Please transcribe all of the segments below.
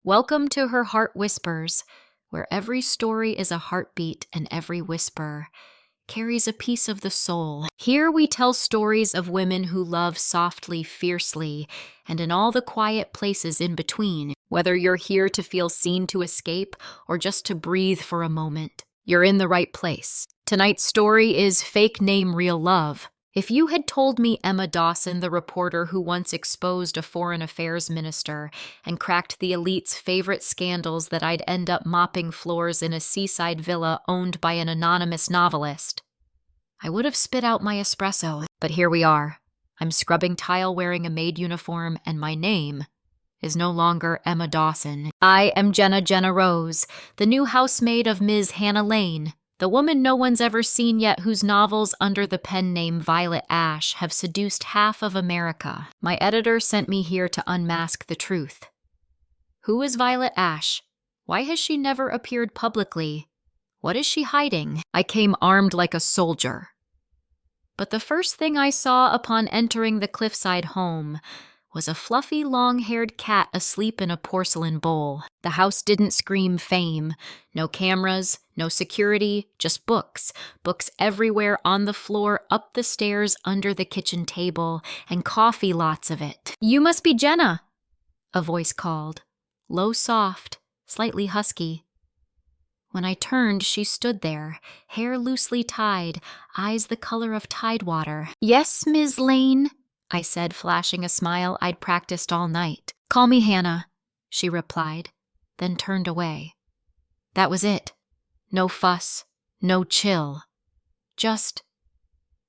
Welcome to Her Heart Whispers, where every story is a heartbeat and every whisper carries a piece of the soul. Here we tell stories of women who love softly, fiercely, and in all the quiet places in between. Whether you're here to feel seen to escape or just to breathe for a moment, you're in the right place. Tonight's story is Fake Name Real Love. If you had told me Emma Dawson, the reporter who once exposed a foreign affairs minister and cracked the elite's favorite scandals, that I'd end up mopping floors in a seaside villa owned by an anonymous novelist, I would have spit out my espresso. But here we are. I'm scrubbing tile wearing a maid uniform, and my name is no longer Emma Dawson. I am Jenna Rose, the new housemaid of Ms. Hannah Lane, the woman no one's ever seen yet, whose novels under the pen name Violet Ash have seduced half of America. My editor sent me here to unmask the truth. Who is Violet Ash? Why has she never appeared publicly? What is she hiding? I came armed like a soldier. But the first thing I saw upon entering the cliffside home was a fluffy, long-haired cat asleep in a porcelain bowl. The house didn't scream fame. No cameras, no security, just books. Books everywhere, on the floor, up the stairs, under the kitchen table, and coffee, lots of it. "You must be Jenna," a voice called. Low, soft, slightly husky. When I turned, she stood there, hair loosely tied, eyes the color of tidewater. "Yes, Ms. Lane," I said, flashing a smile I'd practiced all night. "Call me Hannah," she replied, then turned away. That was it. No fuss, no chill. Just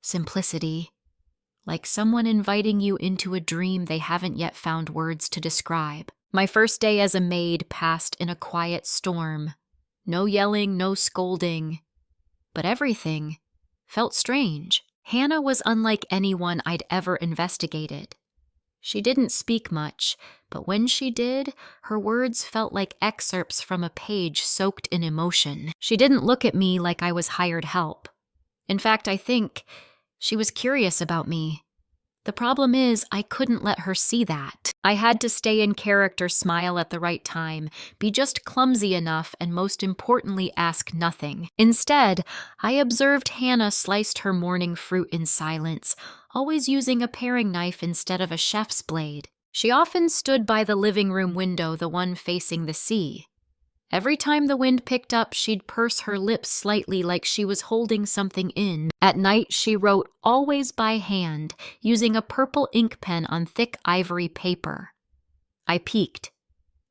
simplicity. Like someone inviting you into a dream they haven't yet found words to describe. My first day as a maid passed in a quiet storm. No yelling, no scolding. But everything felt strange. Hannah was unlike anyone I'd ever investigated. She didn't speak much, but when she did, her words felt like excerpts from a page soaked in emotion. She didn't look at me like I was hired help. In fact, I think she was curious about me. The problem is, I couldn't let her see that. I had to stay in character, smile at the right time, be just clumsy enough, and most importantly, ask nothing. Instead, I observed Hannah sliced her morning fruit in silence, always using a paring knife instead of a chef's blade. She often stood by the living room window, the one facing the sea. Every time the wind picked up, she'd purse her lips slightly like she was holding something in. At night, she wrote always by hand, using a purple ink pen on thick ivory paper. I peeked.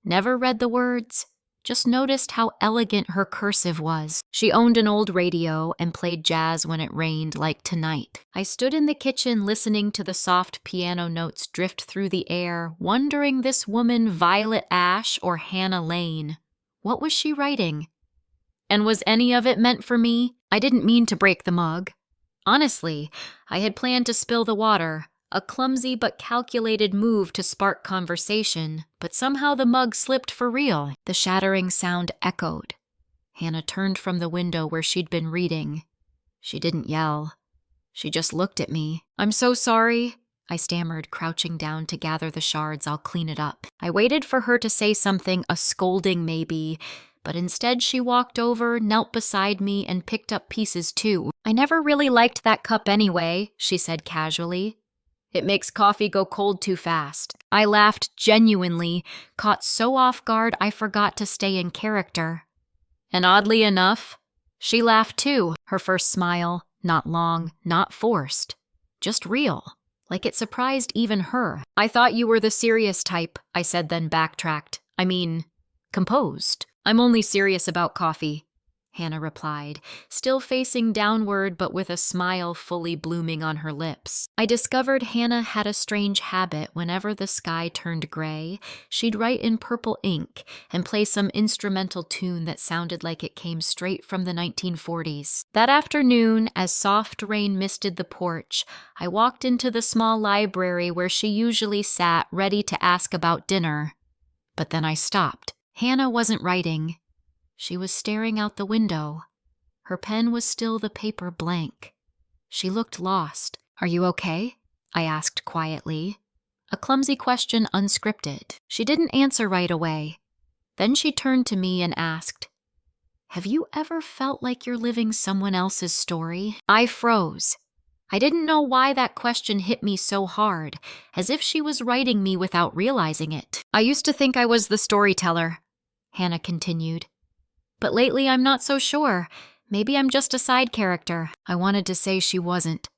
Never read the words, just noticed how elegant her cursive was. She owned an old radio and played jazz when it rained, like tonight. I stood in the kitchen listening to the soft piano notes drift through the air, wondering, this woman Violet Ash or Hannah Lane? What was she writing? And was any of it meant for me? I didn't mean to break the mug. Honestly, I had planned to spill the water, a clumsy but calculated move to spark conversation, but somehow the mug slipped for real. The shattering sound echoed. Hannah turned from the window where she'd been reading. She didn't yell. She just looked at me. "I'm so sorry," I stammered, crouching down to gather the shards. "I'll clean it up." I waited for her to say something, a scolding maybe, but instead she walked over, knelt beside me, and picked up pieces too. "I never really liked that cup anyway," she said casually. "It makes coffee go cold too fast." I laughed genuinely, caught so off guard I forgot to stay in character. And oddly enough, she laughed too, her first smile, not long, not forced, just real. Like it surprised even her. "I thought you were the serious type," I said, then backtracked. I mean, composed. "I'm only serious about coffee," Hannah replied, still facing downward but with a smile fully blooming on her lips. I discovered Hannah had a strange habit. Whenever the sky turned gray, she'd write in purple ink and play some instrumental tune that sounded like it came straight from the 1940s. That afternoon, as soft rain misted the porch, I walked into the small library where she usually sat, ready to ask about dinner. But then I stopped. Hannah wasn't writing. She was staring out the window. Her pen was still the paper blank. She looked lost. "Are you okay?" I asked quietly. A clumsy question, unscripted. She didn't answer right away. Then she turned to me and asked, "Have you ever felt like you're living someone else's story?" I froze. I didn't know why that question hit me so hard, as if she was writing me without realizing it. "I used to think I was the storyteller," Hannah continued. "But lately I'm not so sure. Maybe I'm just a side character." I wanted to say she wasn't.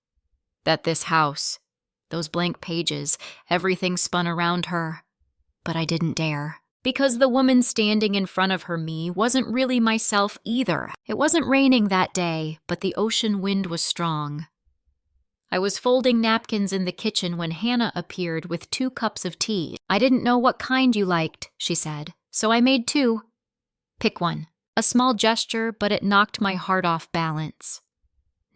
That this house, those blank pages, everything spun around her. But I didn't dare. Because the woman standing in front of her me wasn't really myself either. It wasn't raining that day, but the ocean wind was strong. I was folding napkins in the kitchen when Hannah appeared with 2 cups of tea. "I didn't know what kind you liked," she said, "so I made 2. Pick one." A small gesture, but it knocked my heart off balance.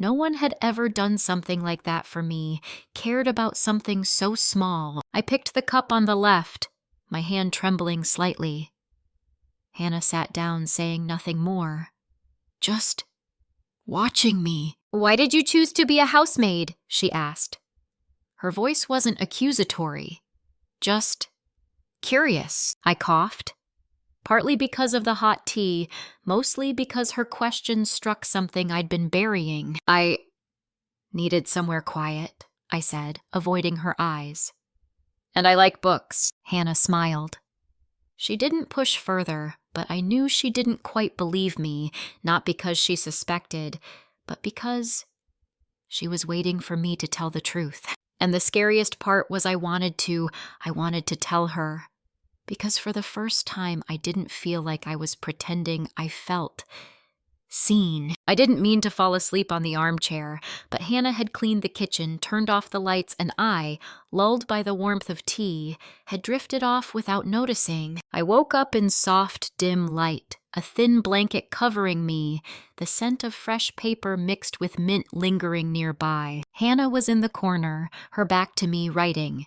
No one had ever done something like that for me, cared about something so small. I picked the cup on the left, my hand trembling slightly. Hannah sat down, saying nothing more, just watching me. "Why did you choose to be a housemaid?" she asked. Her voice wasn't accusatory, just curious. I coughed. Partly because of the hot tea, mostly because her question struck something I'd been burying. "I needed somewhere quiet," I said, avoiding her eyes. "And I like books." Hannah smiled. She didn't push further, but I knew she didn't quite believe me, not because she suspected, but because she was waiting for me to tell the truth. And the scariest part was I wanted to tell her. Because for the first time, I didn't feel like I was pretending. I felt seen. I didn't mean to fall asleep on the armchair, but Hannah had cleaned the kitchen, turned off the lights, and I, lulled by the warmth of tea, had drifted off without noticing. I woke up in soft, dim light, a thin blanket covering me, the scent of fresh paper mixed with mint lingering nearby. Hannah was in the corner, her back to me, writing.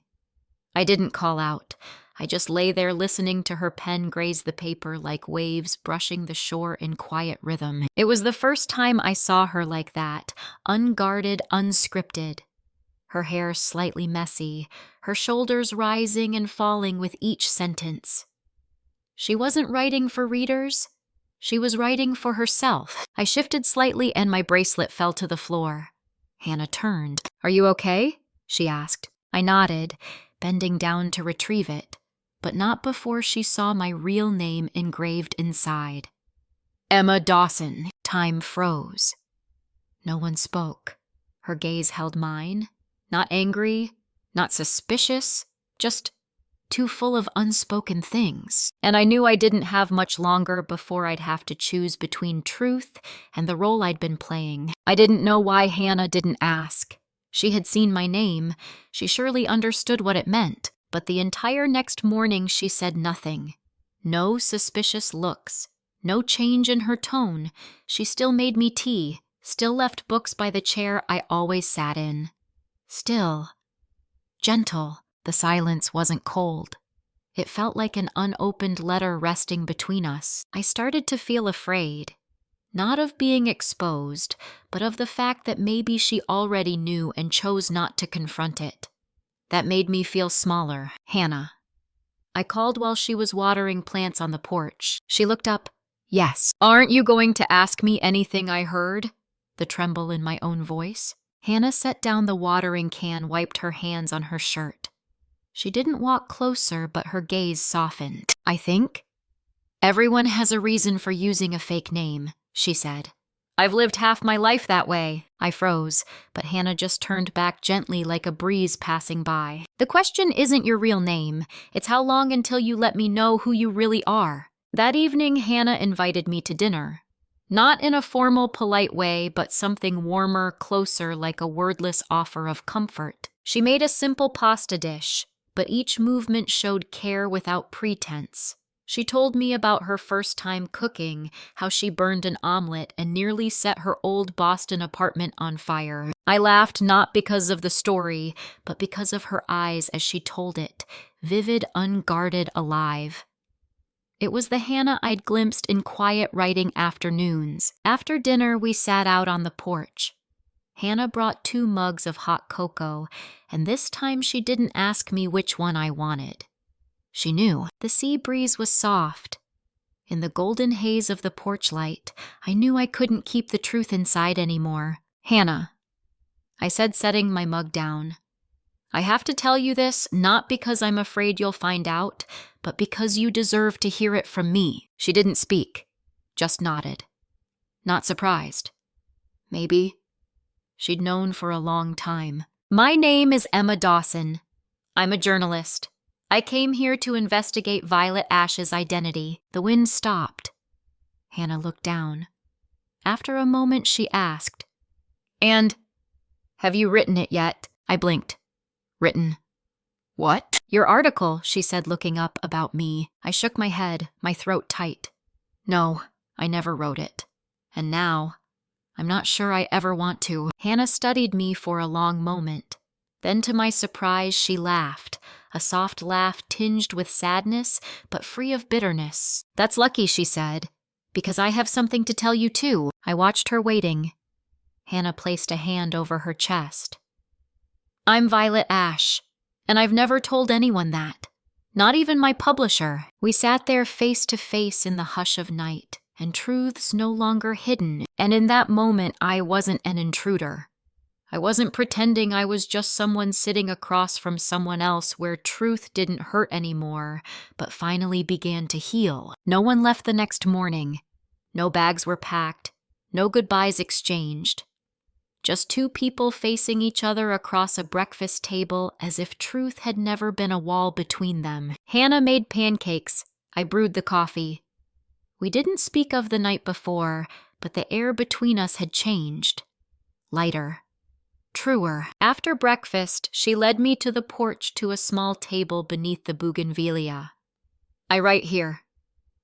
I didn't call out. I just lay there listening to her pen graze the paper like waves brushing the shore in quiet rhythm. It was the first time I saw her like that, unguarded, unscripted. Her hair slightly messy, her shoulders rising and falling with each sentence. She wasn't writing for readers. She was writing for herself. I shifted slightly and my bracelet fell to the floor. Hannah turned. "Are you okay?" she asked. I nodded, bending down to retrieve it, but not before she saw my real name engraved inside. Emma Dawson. Time froze. No one spoke. Her gaze held mine. Not angry, not suspicious, just too full of unspoken things. And I knew I didn't have much longer before I'd have to choose between truth and the role I'd been playing. I didn't know why Hannah didn't ask. She had seen my name. She surely understood what it meant. But the entire next morning she said nothing. No suspicious looks. No change in her tone. She still made me tea. Still left books by the chair I always sat in. Still gentle. The silence wasn't cold. It felt like an unopened letter resting between us. I started to feel afraid. Not of being exposed, but of the fact that maybe she already knew and chose not to confront it. That made me feel smaller. "Hannah." I called while she was watering plants on the porch. She looked up. "Yes." "Aren't you going to ask me anything I heard?" The tremble in my own voice. Hannah set down the watering can, wiped her hands on her shirt. She didn't walk closer, but her gaze softened. "I think everyone has a reason for using a fake name," she said. "I've lived half my life that way." I froze, but Hannah just turned back gently like a breeze passing by. "The question isn't your real name. It's how long until you let me know who you really are." That evening, Hannah invited me to dinner. Not in a formal, polite way, but something warmer, closer, like a wordless offer of comfort. She made a simple pasta dish, but each movement showed care without pretense. She told me about her first time cooking, how she burned an omelet and nearly set her old Boston apartment on fire. I laughed not because of the story, but because of her eyes as she told it, vivid, unguarded, alive. It was the Hannah I'd glimpsed in quiet writing afternoons. After dinner, we sat out on the porch. Hannah brought 2 mugs of hot cocoa, and this time she didn't ask me which one I wanted. She knew. The sea breeze was soft. In the golden haze of the porch light, I knew I couldn't keep the truth inside anymore. "Hannah," I said, setting my mug down. "I have to tell you this, not because I'm afraid you'll find out, but because you deserve to hear it from me." She didn't speak, just nodded. Not surprised. Maybe. She'd known for a long time. "My name is Emma Dawson. I'm a journalist. I came here to investigate Violet Ash's identity." The wind stopped. Hannah looked down. After a moment, she asked, "And have you written it yet?" I blinked. "Written what?" "Your article," she said, looking up, "about me." I shook my head, my throat tight. "No, I never wrote it. And now, I'm not sure I ever want to." Hannah studied me for a long moment. Then, to my surprise, she laughed, a soft laugh tinged with sadness, but free of bitterness. "That's lucky," she said, "because I have something to tell you too." I watched her waiting. Hannah placed a hand over her chest. "I'm Violet Ash, and I've never told anyone that. Not even my publisher." We sat there face to face in the hush of night, and truths no longer hidden, and in that moment I wasn't an intruder. I wasn't pretending I was just someone sitting across from someone else where truth didn't hurt anymore, but finally began to heal. No one left the next morning. No bags were packed. No goodbyes exchanged. Just two people facing each other across a breakfast table as if truth had never been a wall between them. Hannah made pancakes. I brewed the coffee. We didn't speak of the night before, but the air between us had changed. Lighter. Truer. After breakfast, she led me to the porch to a small table beneath the bougainvillea. "I write here,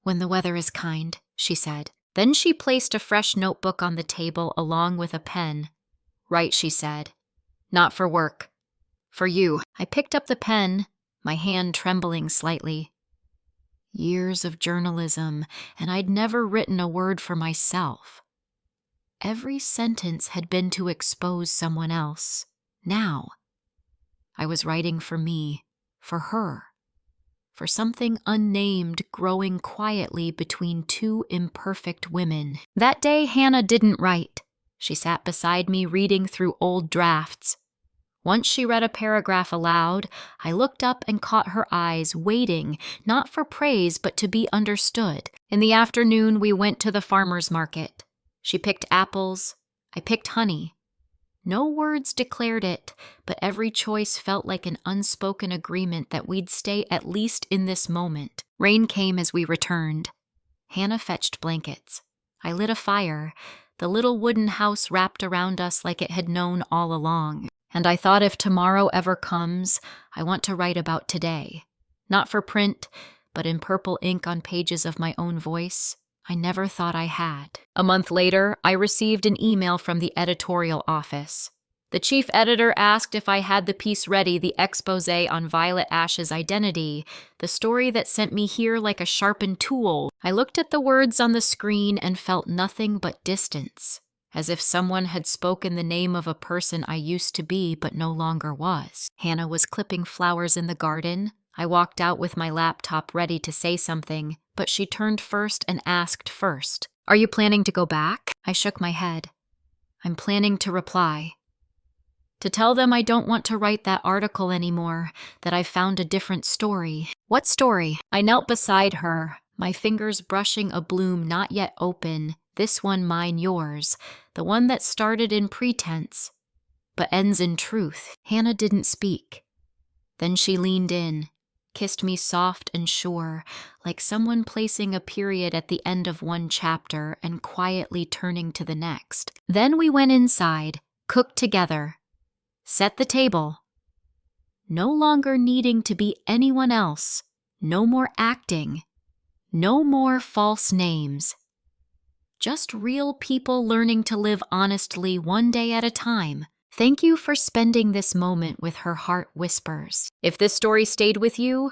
when the weather is kind," she said. Then she placed a fresh notebook on the table along with a pen. "Write," she said. "Not for work. For you." I picked up the pen, my hand trembling slightly. Years of journalism, and I'd never written a word for myself. Every sentence had been to expose someone else. Now, I was writing for me, for her, for something unnamed growing quietly between two imperfect women. That day, Hannah didn't write. She sat beside me reading through old drafts. Once she read a paragraph aloud, I looked up and caught her eyes, waiting, not for praise, but to be understood. In the afternoon, we went to the farmer's market. She picked apples. I picked honey. No words declared it, but every choice felt like an unspoken agreement that we'd stay at least in this moment. Rain came as we returned. Hannah fetched blankets. I lit a fire. The little wooden house wrapped around us like it had known all along. And I thought, if tomorrow ever comes, I want to write about today. Not for print, but in purple ink on pages of my own voice. I never thought I had. A month later, I received an email from the editorial office. The chief editor asked if I had the piece ready, the exposé on Violet Ash's identity, the story that sent me here like a sharpened tool. I looked at the words on the screen and felt nothing but distance, as if someone had spoken the name of a person I used to be but no longer was. Hannah was clipping flowers in the garden. I walked out with my laptop ready to say something, but she turned first and asked first, "Are you planning to go back?" I shook my head. "I'm planning to reply. To tell them I don't want to write that article anymore, that I've found a different story." "What story?" I knelt beside her, my fingers brushing a bloom not yet open, this one mine, yours, the one that started in pretense, but ends in truth. Hannah didn't speak. Then she leaned in, kissed me soft and sure, like someone placing a period at the end of one chapter and quietly turning to the next. Then we went inside, cooked together, set the table. No longer needing to be anyone else, no more acting, no more false names. Just real people learning to live honestly one day at a time. Thank you for spending this moment with Her Heart Whispers. If this story stayed with you,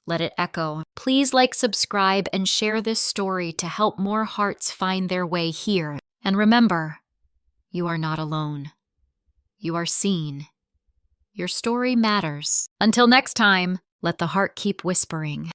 let it echo. Please like, subscribe, and share this story to help more hearts find their way here. And remember, you are not alone. You are seen. Your story matters. Until next time, let the heart keep whispering.